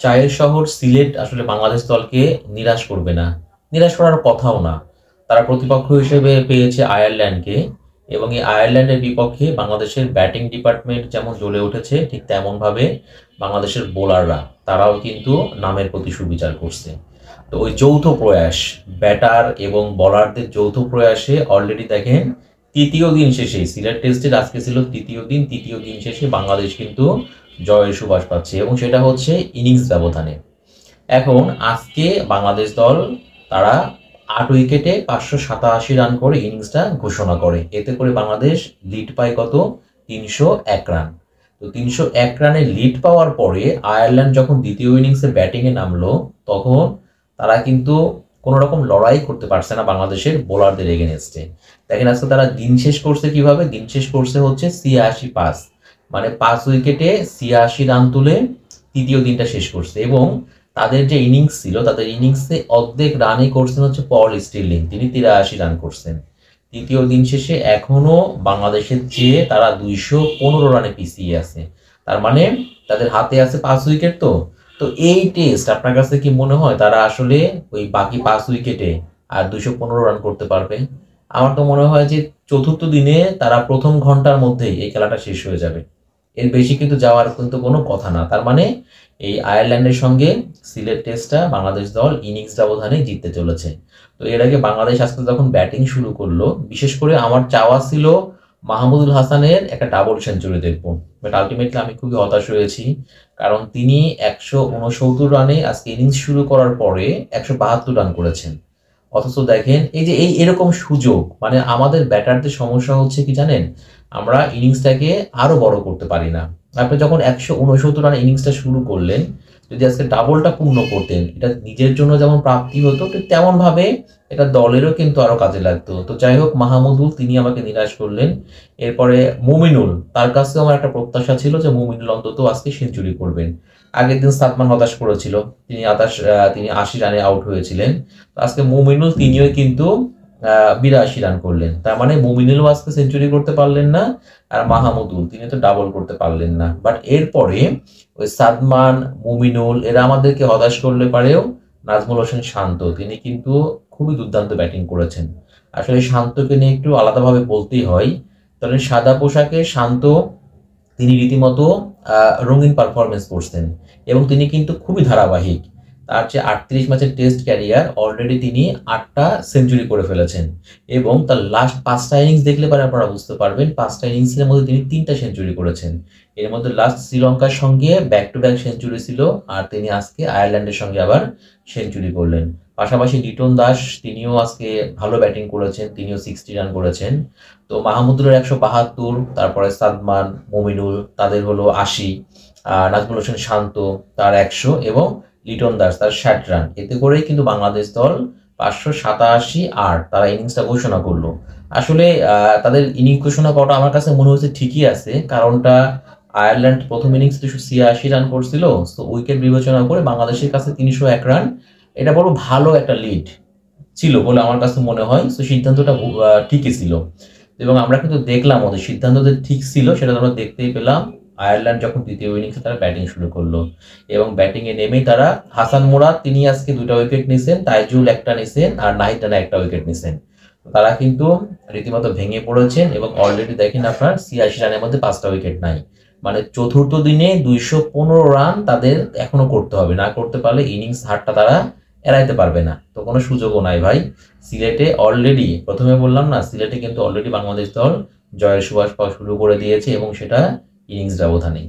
চায়ের শহর সিলেট আসলে বাংলাদেশ দলকে নিরাশ করবে না, নিরাশ করার কথাও না। তারা প্রতিপক্ষ হিসেবে পেয়েছে আয়ারল্যান্ডকে, এবং এই আয়ারল্যান্ডের বিপক্ষে বাংলাদেশের ব্যাটিং ডিপার্টমেন্ট যেমন জ্বলে উঠেছে, ঠিক তেমনভাবে বাংলাদেশের বোলাররা তারাও কিন্তু নামের প্রতি সুবিচার করছে। তো ওই যৌথ প্রয়াস, ব্যাটার এবং বলারদের যৌথ প্রয়াসে অলরেডি দেখেন তৃতীয় দিন শেষে, সিলেট টেস্টের আজকে ছিল তৃতীয় দিন শেষে বাংলাদেশ কিন্তু জয়ের সুবাস পাচ্ছে, এবং সেটা হচ্ছে ইনিংস ব্যবধানে। এখন আজকে বাংলাদেশ দল তারা 8 উইকেটে 587 রান করে ইনিংসটা ঘোষণা করে। এতে করে বাংলাদেশ লিড পায় কত? 301 রান। তো 301 রানে লিড পাওয়ার পরে আয়ারল্যান্ড যখন দ্বিতীয় ইনিংসে ব্যাটিংয়ে নামলো, তখন তারা কিন্তু কোনো রকম লড়াই করতে পারছে না বাংলাদেশের বোলারদের এগেনস্টে। দেখেন আজকে তারা দিন শেষ করছে কিভাবে? দিন শেষ করছে হচ্ছে 86 পাস, মানে 5 উইকেটে 86 রান তুলে তৃতীয় দিনটা শেষ করছে। এবং তাদের যে ইনিংস ছিল, তাদের ইনিংসে অর্ধেক রানই করছেন হচ্ছে পল স্টিরলিং, তিনি 83 রান করছেন। তৃতীয় দিন শেষে এখনো বাংলাদেশের চেয়ে তারা 215 রানে পিছিয়ে আছে। তার মানে তাদের হাতে আছে 5 উইকেট। তো তো এই টেস্ট আপনার কাছে কি মনে হয় তারা আসলে ওই বাকি 5 উইকেটে আর 215 রান করতে পারবে? আমার তো মনে হয় যে চতুর্থ দিনে তারা প্রথম ঘন্টার মধ্যেই এই খেলাটা শেষ হয়ে যাবে। এর বেশি কিন্তু যাওয়ার কিন্তু কোনো কথা না। তার মানে এই আয়ারল্যান্ডের সঙ্গে সিলেট টেস্টটা বাংলাদেশ দল ইনিংস ব্যবধানে জিততে চলেছে। তো এর আগে বাংলাদেশ আজকে যখন ব্যাটিং শুরু করলো, বিশেষ করে আমার চাওয়া ছিল মাহমুদুল হাসানের একটা ডাবল সেঞ্চুরি দেখবো, বাট আলটিমেটলি আমি খুবই হতাশ হয়েছি। কারণ তিনি 169 রানে আজকে ইনিংস শুরু করার পরে 172 রান করেছেন। অথচ দেখেন এই যে এরকম সুযোগ, মানে আমাদের ব্যাটারদের সমস্যা হচ্ছে কি জানেন, আমরা ইনিংসটাকে আরো বড় করতে পারি না। আপনি যখন 169 রান ইনিংসটা শুরু করলেন, যদি আজকে ডাবলটা পূর্ণ করতেন, এটা নিজের জন্য যেমন প্রাপ্তি হতো, ঠিক তেমন ভাবে এটা দলেরও কিন্তু আরো কাজে লাগতো। তো যাই হোক, মাহমুদুল তিনি আমাকে নিরাশ করলেন। এরপরে মুমিনুল, তার কাছেও আমার একটা প্রত্যাশা ছিল যে মুমিনুল অন্তত আজকে সেঞ্চুরি করবেন। আগের দিন সাদমান হতাশ করেছিল, তিনি 80 রানে আউট হয়েছিলেন। তো আজকে মুমিনুল তিনিও কিন্তু 82 রান করলেন। তার মানে মুমিনুলও আজকে সেঞ্চুরি করতে পারলেন না, আর মাহমুদুল তিনি তো ডাবল করতে পারলেন না। বাট এরপরে ওই সাদমান, মুমিনুল এরা আমাদেরকে হতাশ করলে পারেও নাজমুল হোসেন শান্ত তিনি কিন্তু খুবই দুর্দান্ত ব্যাটিং করেছেন। আসলে শান্তকে নিয়ে একটু আলাদাভাবে বলতেই হয়। তবে সাদা পোশাকে শান্ত তিনি রীতিমতো রঙিন পারফরমেন্স করছেন, এবং তিনি কিন্তু খুবই ধারাবাহিক। তার যে 38 ম্যাচের টেস্ট ক্যারিয়ার, অলরেডি তিনি 8টা সেঞ্চুরি করে ফেলেছেন। এবং তার লাস্ট 5টা ইনিংস দেখলে পরে আপনারা বুঝতে পারবেন, 5টা ইনিংসের মধ্যে তিনি 3টা সেঞ্চুরি করেছেন। এর মধ্যে লাস্ট শ্রীলঙ্কার সঙ্গে ব্যাক টু ব্যাক সেঞ্চুরি ছিল, আর তিনি আজকে আয়ারল্যান্ডের সঙ্গে আবার সেঞ্চুরি করলেন। পাশাপাশি লিটন দাস তিনিও আজকে ভালো ব্যাটিং করেছেন, তিনিও 60 রান করেছেন। তো মাহমুদুলের 172, তারপরে সাদমান, মুমিনুল তাদের হলো 80, নাজমুল হোসেন শান্ত তার 100, এবং লিটন দাস তার 60 রান। এতে করেই কিন্তু বাংলাদেশ দল 587 তারা ইনিংসটা ঘোষণা করলো। আসলে তাদের ইনিংস ঘোষণা করাটা আমার কাছে মনে হচ্ছে ঠিকই আছে, কারণটা আয়ারল্যান্ড প্রথম ইনিংস 86 রান করছিল, তো উইকেট বিবেচনা করে বাংলাদেশের কাছে 301 রান, এটা বড় ভালো একটা লিড ছিল বলে আমার কাছে মনে হয়। তো সিদ্ধান্তটা ঠিকই ছিল, এবং আমরা কিন্তু দেখলাম ওদের সিদ্ধান্ত যে ঠিক ছিল সেটা আমরা দেখতেই পেলাম। আয়ারল্যান্ড যখন দ্বিতীয় ইনিংসে তারা ব্যাটিং শুরু করলো, এবং ব্যাটিংয়ে নেমেই তারা হাসান মুরাদ তিনি আজকে 2টা উইকেট নিছেন, তাইজুল একটা নিছেন, আর নাহিদ রানা একটা উইকেট নিছেন। তারা কিন্তু রীতিমতো ভেঙে পড়েছেন, এবং অলরেডি দেখেন আপনার 86 রানের মধ্যে 5টা উইকেট নাই। মানে চতুর্থ দিনে 215 রান তাদের এখনো করতে হবে, না করতে পারলে ইনিংস হারটা তারা এড়াইতে পারবে না। তো কোনো সুযোগও নাই ভাই। সিলেটে অলরেডি, প্রথমে বললাম না, সিলেটে কিন্তু অলরেডি বাংলাদেশ দল জয়ের সুবাস পাওয়া শুরু করে দিয়েছে, এবং সেটা ইনিংস ব্যবধানেই।